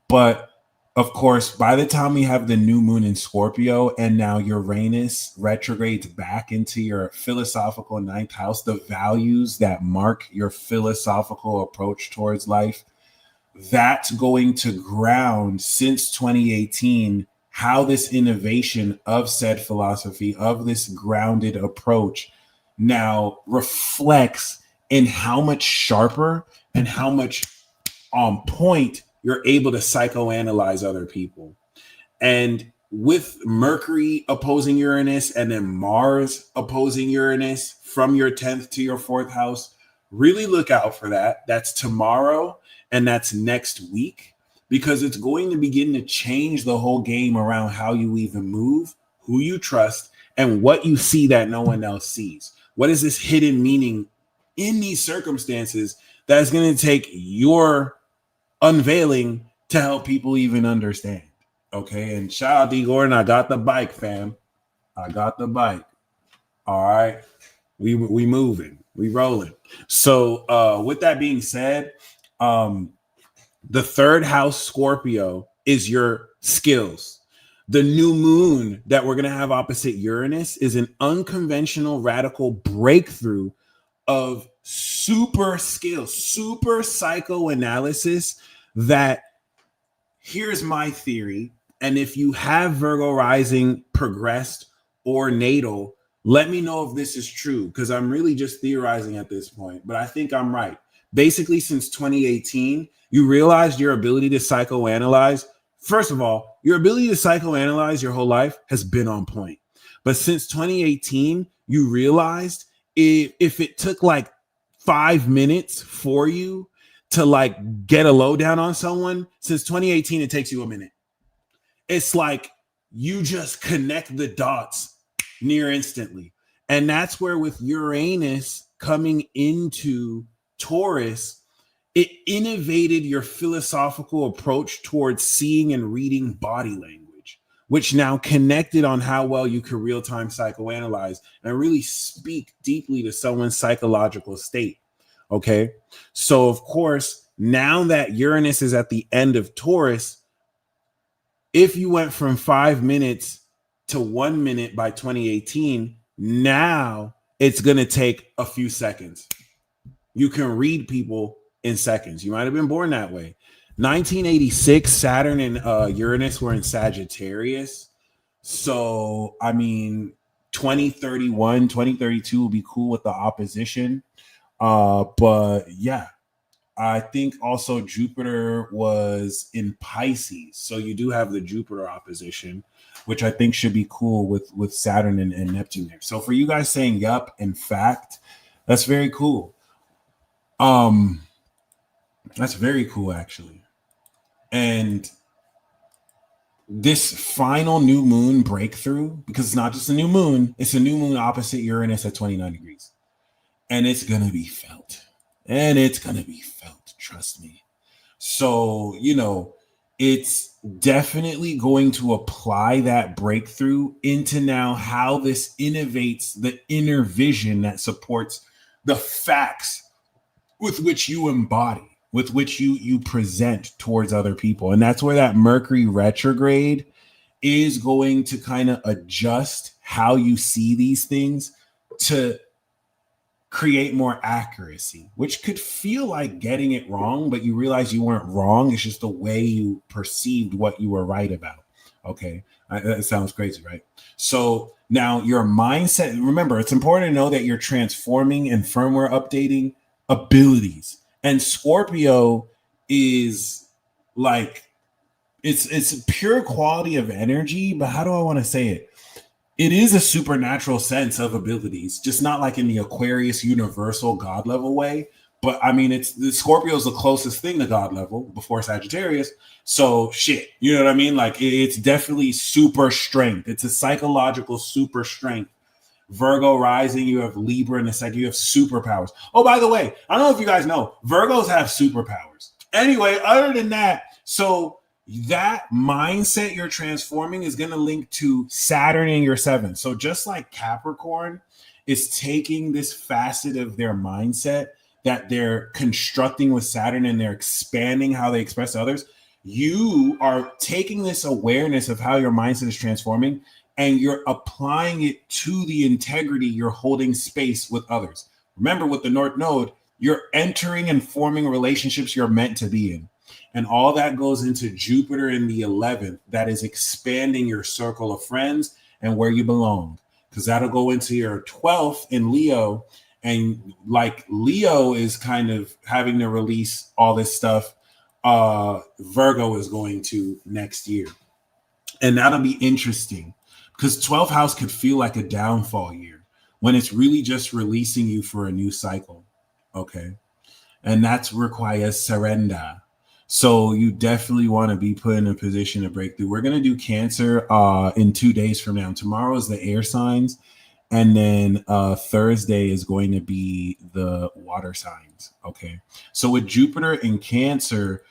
But of course, by the time we have the new moon in Scorpio and now Uranus retrogrades back into your philosophical 9th house, the values that mark your philosophical approach towards life, that's going to ground since 2018 how this innovation of said philosophy, of this grounded approach now reflects in how much sharper and how much on point you're able to psychoanalyze other people. And with Mercury opposing Uranus and then Mars opposing Uranus from your 10th to your 4th house, really look out for that. That's tomorrow and that's next week, because it's going to begin to change the whole game around how you even move, who you trust, and what you see that no one else sees. What is this hidden meaning in these circumstances that is going to take your unveiling to help people even understand? Okay. And shout out D Gordon, I got the bike, fam. I got the bike. All right. We moving, we rolling. So with that being said, the 3rd house Scorpio is your skills. The new moon that we're going to have opposite Uranus is an unconventional radical breakthrough of super skills, super psychoanalysis. That, here's my theory. And if you have Virgo rising progressed or natal, let me know if this is true, because I'm really just theorizing at this point, but I think I'm right. Basically, since 2018, you realized your ability to psychoanalyze. First of all, your ability to psychoanalyze your whole life has been on point. But since 2018, you realized if it took like 5 minutes for you to like get a lowdown on someone, since 2018, it takes you a minute. It's like you just connect the dots near instantly. And that's where with Uranus coming into Taurus, it innovated your philosophical approach towards seeing and reading body language, which now connected on how well you can real-time psychoanalyze and really speak deeply to someone's psychological state. Okay. So of course, now that Uranus is at the end of Taurus, if you went from 5 minutes to 1 minute by 2018, now it's going to take a few seconds. You can read people in seconds. You might have been born that way. 1986, Saturn and Uranus were in Sagittarius. So, I mean, 2031, 2032 will be cool with the opposition. But yeah, I think also Jupiter was in Pisces. So you do have the Jupiter opposition, which I think should be cool with Saturn and Neptune there. So for you guys saying yup, in fact, that's very cool. That's very cool, actually. And this final new moon breakthrough, because it's not just a new moon, it's a new moon opposite Uranus at 29 degrees. And it's going to be felt. And it's going to be felt. Trust me. So, you know, it's definitely going to apply that breakthrough into now how this innovates the inner vision that supports the facts with which you embody, with which you present towards other people. And that's where that Mercury retrograde is going to kind of adjust how you see these things to create more accuracy, which could feel like getting it wrong, but you realize you weren't wrong. It's just the way you perceived what you were right about. Okay. That sounds crazy, right? So now your mindset, remember, it's important to know that you're transforming and firmware updating abilities. And Scorpio is like, it's a pure quality of energy, but how do I want to say it? It is a supernatural sense of abilities, just not like in the Aquarius universal God level way. But I mean, the Scorpio is the closest thing to God level before Sagittarius. So shit, you know what I mean? Like it's definitely super strength. It's a psychological super strength. Virgo rising, you have Libra in a second, you have superpowers. Oh, by the way, I don't know if you guys know, Virgos have superpowers. Anyway, other than that, so that mindset you're transforming is going to link to Saturn in your seventh. So just like Capricorn is taking this facet of their mindset that they're constructing with Saturn and they're expanding how they express to others, you are taking this awareness of how your mindset is transforming and you're applying it to the integrity you're holding space with others. Remember, with the North Node, you're entering and forming relationships you're meant to be in. And all that goes into Jupiter in the 11th. That is expanding your circle of friends and where you belong. Because that'll go into your 12th in Leo. And like Leo is kind of having to release all this stuff, Virgo is going to next year. And that'll be interesting. Because 12th house could feel like a downfall year when it's really just releasing you for a new cycle. Okay. And that requires surrender. So you definitely want to be put in a position to break through. We're going to do Cancer in 2 days from now. Tomorrow is the air signs. And then Thursday is going to be the water signs. Okay. So with Jupiter in Cancer,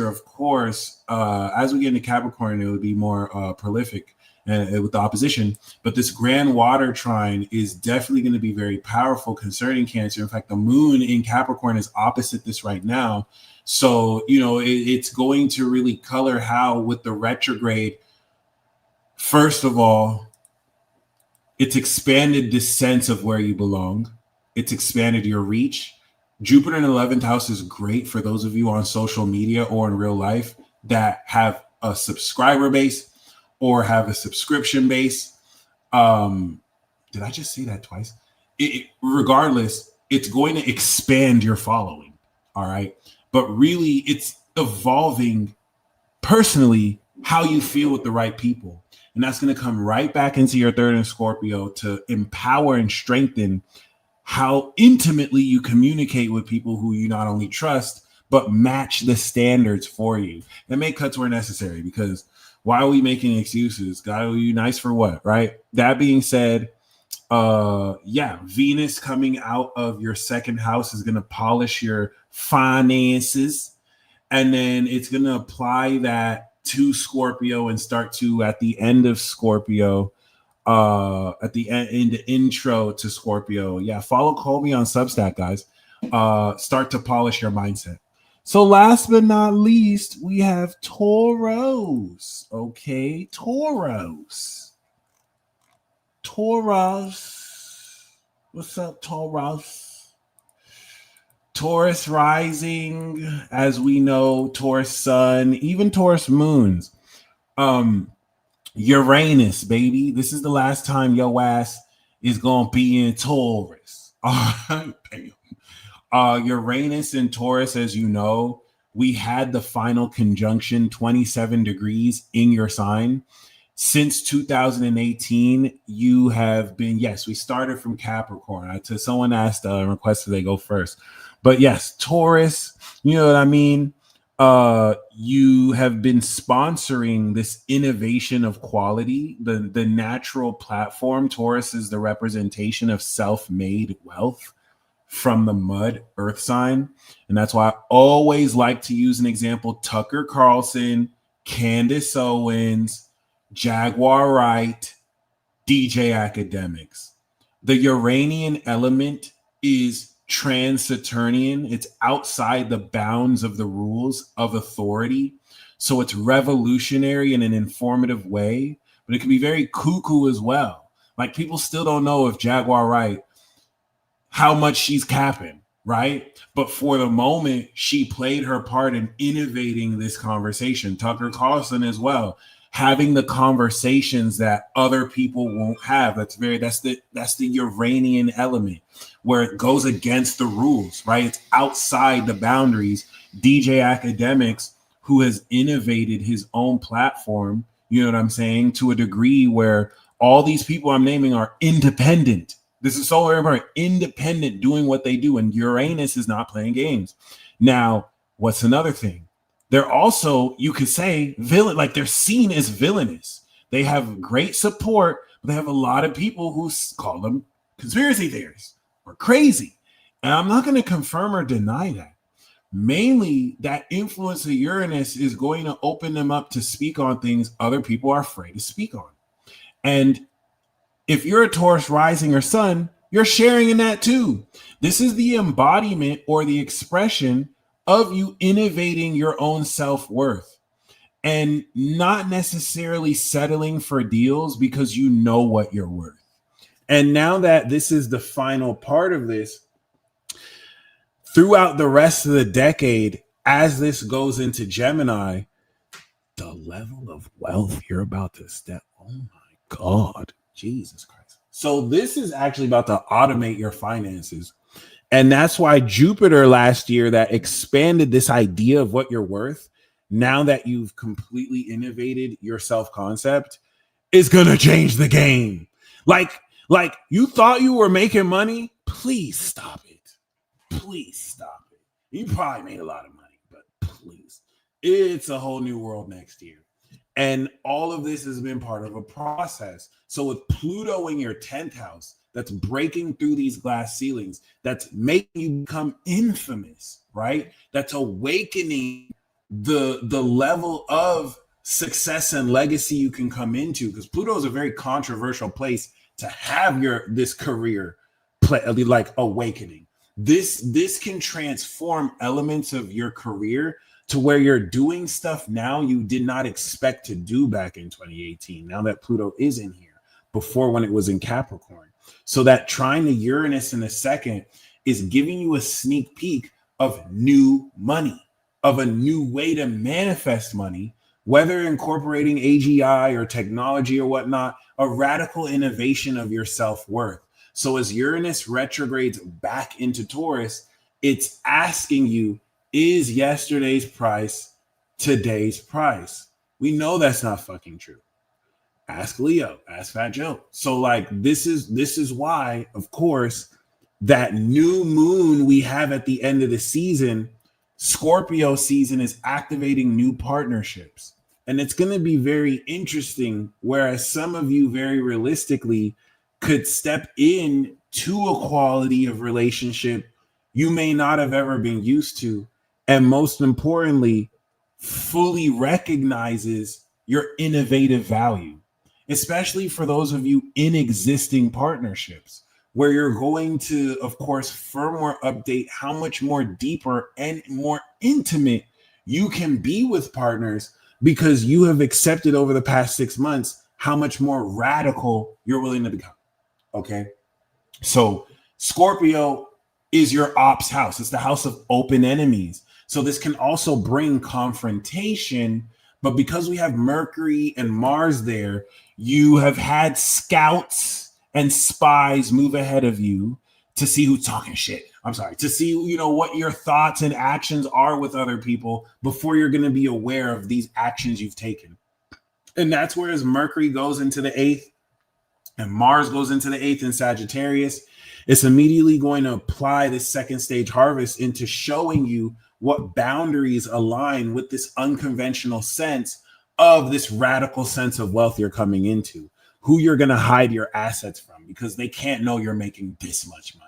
of course, as we get into Capricorn, it would be more prolific with the opposition. But this grand water trine is definitely going to be very powerful concerning Cancer. In fact, the moon in Capricorn is opposite this right now. So, you know, it's going to really color how with the retrograde, first of all, it's expanded this sense of where you belong. It's expanded your reach. Jupiter in 11th house is great for those of you on social media or in real life that have a subscriber base or have a subscription base. Did I just say that twice? Regardless, it's going to expand your following. All right. But really, it's evolving personally how you feel with the right people. And that's going to come right back into your third in Scorpio to empower and strengthen how intimately you communicate with people who you not only trust, but match the standards for you. And make cuts where necessary, because why are we making excuses? God, are you nice for what, right? That being said, Venus coming out of your second house is going to polish your finances, and then it's going to apply that to Scorpio and start to at the end of Scorpio, at the end in the intro to Scorpio. Yeah, follow Colby on Substack, guys. Start to polish your mindset. So last but not least, we have Taurus. Okay, Taurus. What's up, Taurus? Taurus rising, as we know, Taurus sun, even Taurus moons. Uranus, baby. This is the last time your ass is going to be in Taurus. All right, bam. Uranus and Taurus, as you know, we had the final conjunction 27 degrees in your sign. Since 2018, you have been, yes, we started from Capricorn. Someone asked, requested they go first. But yes, Taurus, you know what I mean? You have been sponsoring this innovation of quality, the natural platform. Taurus is the representation of self-made wealth from the mud earth sign. And that's why I always like to use an example: Tucker Carlson, Candace Owens, Jaguar Wright, DJ Academics. The Uranian element is trans-Saturnian. It's outside the bounds of the rules of authority. So it's revolutionary in an informative way, but it can be very cuckoo as well. Like, people still don't know if Jaguar Wright, how much she's capping, right? But for the moment, she played her part in innovating this conversation. Tucker Carlson as well, having the conversations that other people won't have. That's the Uranian element, where it goes against the rules, right? It's outside the boundaries. DJ Academics, who has innovated his own platform, you know what I'm saying, to a degree where all these people I'm naming are independent. This is so very important. Independent, doing what they do. And Uranus is not playing games. Now, what's another thing? They're also, you could say, villain, like they're seen as villainous. They have great support, but they have a lot of people who call them conspiracy theorists or crazy. And I'm not going to confirm or deny that. Mainly, that influence of Uranus is going to open them up to speak on things other people are afraid to speak on. And if you're a Taurus rising or sun, you're sharing in that too. This is the embodiment or the expression of you innovating your own self-worth and not necessarily settling for deals because you know what you're worth. And now that this is the final part of this, throughout the rest of the decade, as this goes into Gemini, the level of wealth you're about to step, oh my God, Jesus Christ. So this is actually about to automate your finances. And that's why Jupiter last year, that expanded this idea of what you're worth, now that you've completely innovated your self-concept, is going to change the game. Like you thought you were making money? Please stop it. Please stop it. You probably made a lot of money, but please. It's a whole new world next year. And all of this has been part of a process. So with Pluto in your 10th house, that's breaking through these glass ceilings, that's making you become infamous, right? That's awakening the level of success and legacy you can come into, because Pluto is a very controversial place to have this career play, like awakening. This can transform elements of your career to where you're doing stuff now you did not expect to do back in 2018, now that Pluto is in here, before when it was in Capricorn. So that trine to Uranus in the second is giving you a sneak peek of new money, of a new way to manifest money, whether incorporating AGI or technology or whatnot, a radical innovation of your self-worth. So as Uranus retrogrades back into Taurus, it's asking you, is yesterday's price today's price? We know that's not fucking true. Ask Leo, ask Fat Joe. So like this is why, of course, that new moon we have at the end of the season, Scorpio season, is activating new partnerships. And it's going to be very interesting, whereas some of you very realistically could step in to a quality of relationship you may not have ever been used to. And most importantly, fully recognizes your innovative value, especially for those of you in existing partnerships, where you're going to, of course, firmware update how much more deeper and more intimate you can be with partners, because you have accepted over the past 6 months how much more radical you're willing to become. Okay. So Scorpio is your ops house. It's the house of open enemies. So this can also bring confrontation, But because we have Mercury and Mars there, you have had scouts and spies move ahead of you to see who's talking shit. I'm sorry, to see, what your thoughts and actions are with other people before you're going to be aware of these actions you've taken. And that's where as Mercury goes into the 8th and Mars goes into the 8th in Sagittarius, it's immediately going to apply this second stage harvest into showing you what boundaries align with this unconventional sense of this radical sense of wealth you're coming into, who you're going to hide your assets from, because they can't know you're making this much money.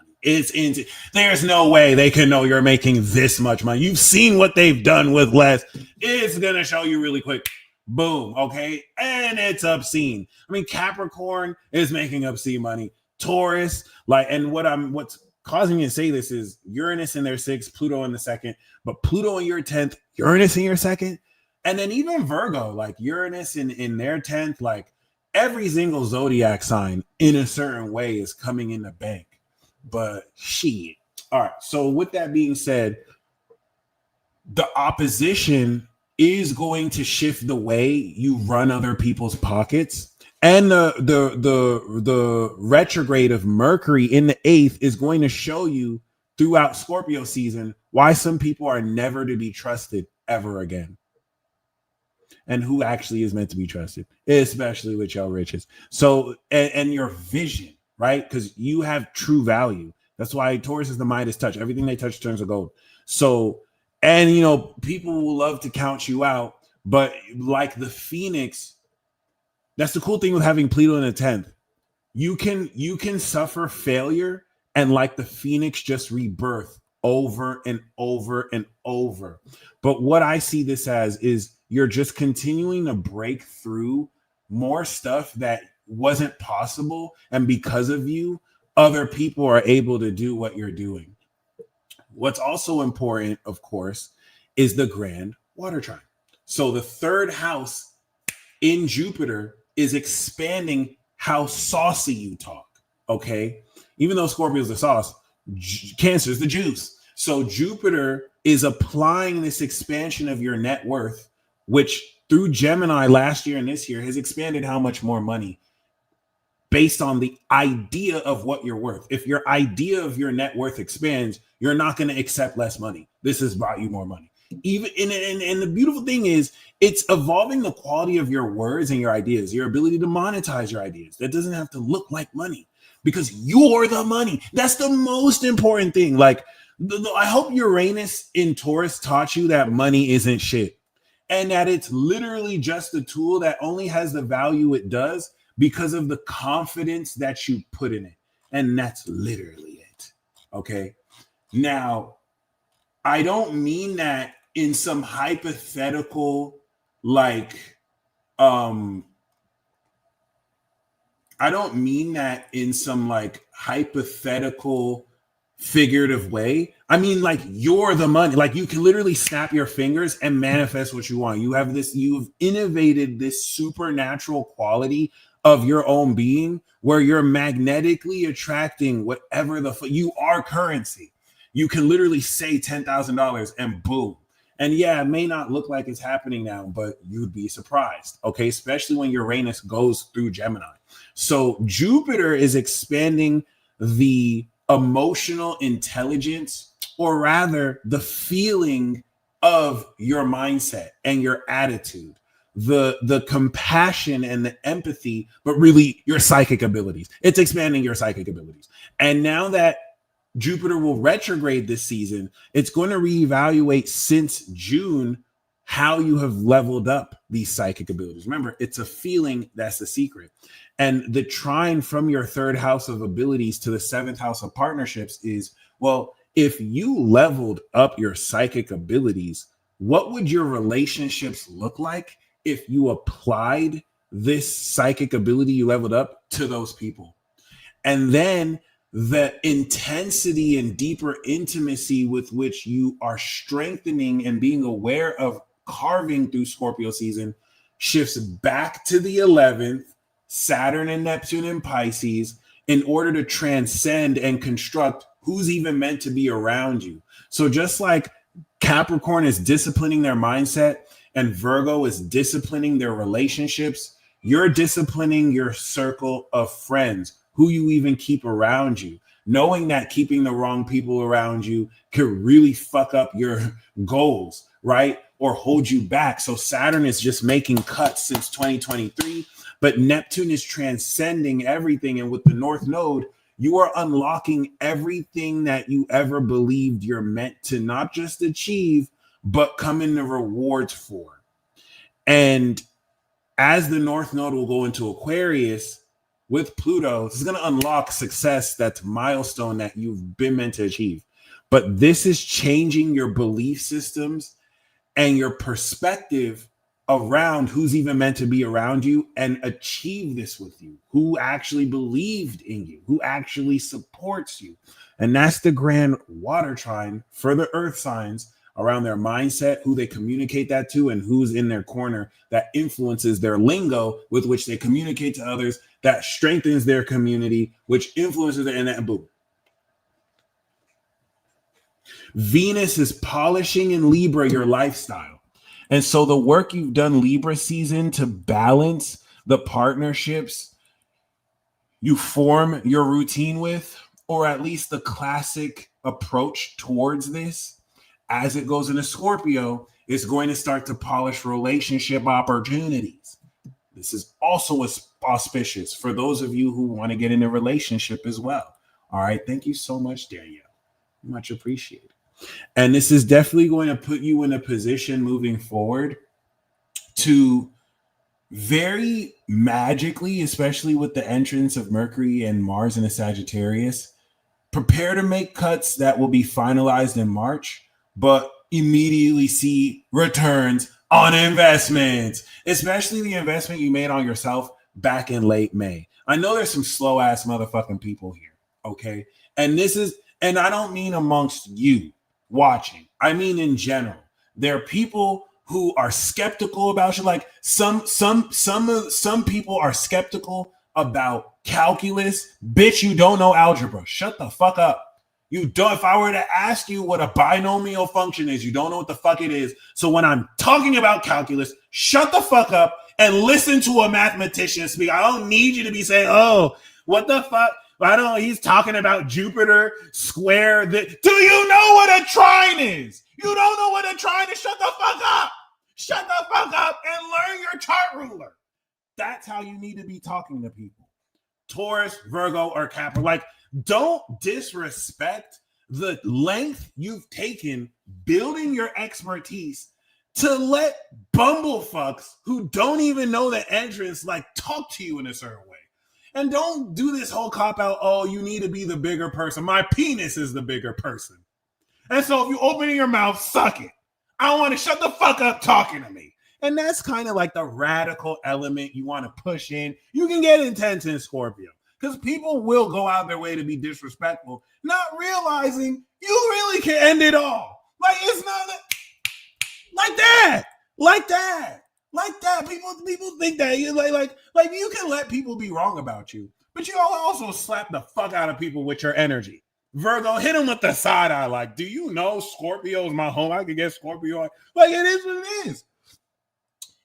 There's no way they can know you're making this much money. You've seen what they've done with less. It's going to show you really quick. Boom. Okay. And it's obscene. I mean, Capricorn is making obscene money. Taurus, what's causing me to say this is Uranus in their 6th, Pluto in the 2nd, but Pluto in your 10th, Uranus in your 2nd, and then even Virgo, like Uranus in their 10th, like every single zodiac sign in a certain way is coming in the bank. But shit. All right. So with that being said, the opposition is going to shift the way you run other people's pockets. And the retrograde of Mercury in the 8th is going to show you throughout Scorpio season why some people are never to be trusted ever again. And who actually is meant to be trusted, especially with your riches. So, and your vision, right? Because you have true value. That's why Taurus is the Midas touch. Everything they touch turns to gold. So, and people will love to count you out, but like the Phoenix, that's the cool thing with having Pluto in the 10th. You can suffer failure and like the Phoenix just rebirth over and over and over. But what I see this as is you're just continuing to break through more stuff that wasn't possible. And because of you, other people are able to do what you're doing. What's also important, of course, is the grand water trine. So the 3rd house in Jupiter is expanding how saucy you talk. Okay. Even though Scorpio is the sauce, Cancer is the juice. So Jupiter is applying this expansion of your net worth, which through Gemini last year and this year has expanded how much more money based on the idea of what you're worth. If your idea of your net worth expands, you're not going to accept less money. This has brought you more money. Even and the beautiful thing is it's evolving the quality of your words and your ideas, your ability to monetize your ideas. That doesn't have to look like money because you're the money. That's the most important thing. Like, I hope Uranus in Taurus taught you that money isn't shit and that it's literally just a tool that only has the value it does because of the confidence that you put in it. And that's literally it. Okay. Now, I don't mean that in some hypothetical, hypothetical figurative way. I mean, like, you're the money. Like, you can literally snap your fingers and manifest what you want. You've innovated this supernatural quality of your own being where you're magnetically attracting whatever you are currency. You can literally say $10,000 and boom. And yeah, it may not look like it's happening now, but you'd be surprised. Okay. Especially when Uranus goes through Gemini. So Jupiter is expanding the emotional intelligence, or rather the feeling of your mindset and your attitude, the compassion and the empathy, but really your psychic abilities. It's expanding your psychic abilities. And now that Jupiter will retrograde this season, it's going to reevaluate since June how you have leveled up these psychic abilities. Remember, it's a feeling, that's the secret. And the trine from your 3rd house of abilities to the 7th house of partnerships is, well, if you leveled up your psychic abilities, what would your relationships look like if you applied this psychic ability you leveled up to those people? And then the intensity and deeper intimacy with which you are strengthening and being aware of carving through Scorpio season shifts back to the 11th, Saturn and Neptune in Pisces, in order to transcend and construct who's even meant to be around you. So just like Capricorn is disciplining their mindset and Virgo is disciplining their relationships, you're disciplining your circle of friends, who you even keep around you, knowing that keeping the wrong people around you could really fuck up your goals, right? Or hold you back. So Saturn is just making cuts since 2023, but Neptune is transcending everything. And with the North Node, you are unlocking everything that you ever believed you're meant to not just achieve, but come in the rewards for. And as the North Node will go into Aquarius with Pluto, this is going to unlock success that's milestone that you've been meant to achieve. But this is changing your belief systems and your perspective around who's even meant to be around you and achieve this with you, who actually believed in you, who actually supports you. And that's the grand water trine for the earth signs around their mindset, who they communicate that to, and who's in their corner that influences their lingo with which they communicate to others, that strengthens their community, which influences their, and that boom. Venus is polishing in Libra your lifestyle. And so the work you've done Libra season to balance the partnerships you form your routine with, or at least the classic approach towards this, as it goes into Scorpio, is going to start to polish relationship opportunities. This is also auspicious for those of you who want to get in a relationship as well. All right. Thank you so much, Danielle. Much appreciated. And this is definitely going to put you in a position moving forward to very magically, especially with the entrance of Mercury and Mars in a Sagittarius, prepare to make cuts that will be finalized in March, but immediately see returns on investments, especially the investment you made on yourself back in late May. I know there's some slow ass motherfucking people here. Okay. And this is, and I don't mean amongst you watching, I mean in general. There are people who are skeptical about shit. Like some people are skeptical about calculus. Bitch, you don't know algebra. Shut the fuck up. You don't. If I were to ask you what a binomial function is, you don't know what the fuck it is. So when I'm talking about calculus, shut the fuck up and listen to a mathematician speak. I don't need you to be saying, "Oh, what the fuck." I don't know. He's talking about Jupiter square. Do you know what a trine is? You don't know what a trine is? Shut the fuck up. Shut the fuck up and learn your chart ruler. That's how you need to be talking to people. Taurus, Virgo, or Capricorn. Like, don't disrespect the length you've taken building your expertise to let bumblefucks who don't even know the entrance like talk to you in a certain way. And don't do this whole cop out, oh, you need to be the bigger person. My penis is the bigger person. And so if you open your mouth, suck it. I don't want to shut the fuck up talking to me. And that's kind of like the radical element you want to push in. You can get intense in Scorpio because people will go out their way to be disrespectful, not realizing you really can end it all. Like, it's not like that. Like that. Like that. People think that you like you can let people be wrong about you, but you also slap the fuck out of people with your energy. Virgo, hit him with the side eye. Like, do you know Scorpio is my home? I could get Scorpio. Like, it is what it is.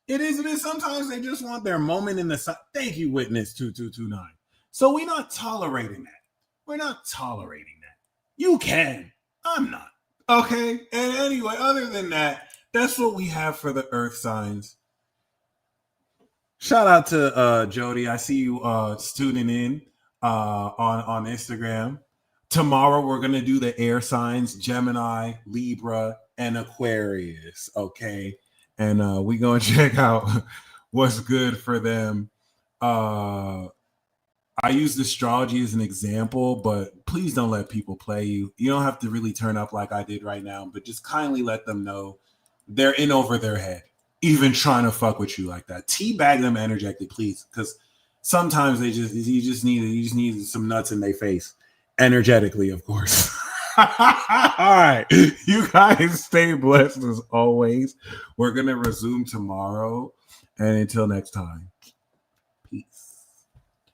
It is. Sometimes they just want their moment in the sun. Thank you, Witness 2229. So we're not tolerating that. We're not tolerating that. You can. I'm not. Okay. And anyway, other than that, that's what we have for the earth signs. Shout out to Jody. I see you tuning in on Instagram. Tomorrow we're gonna do the air signs: Gemini, Libra, and Aquarius. Okay, and we're gonna check out what's good for them. I used astrology as an example, but please don't let people play you. You don't have to really turn up like I did right now, but just kindly let them know they're in over their head. Even trying to fuck with you like that. Teabag them energetically, please, because sometimes you just need some nuts in their face, energetically, of course. All right, you guys stay blessed as always. We're gonna resume tomorrow, and until next time.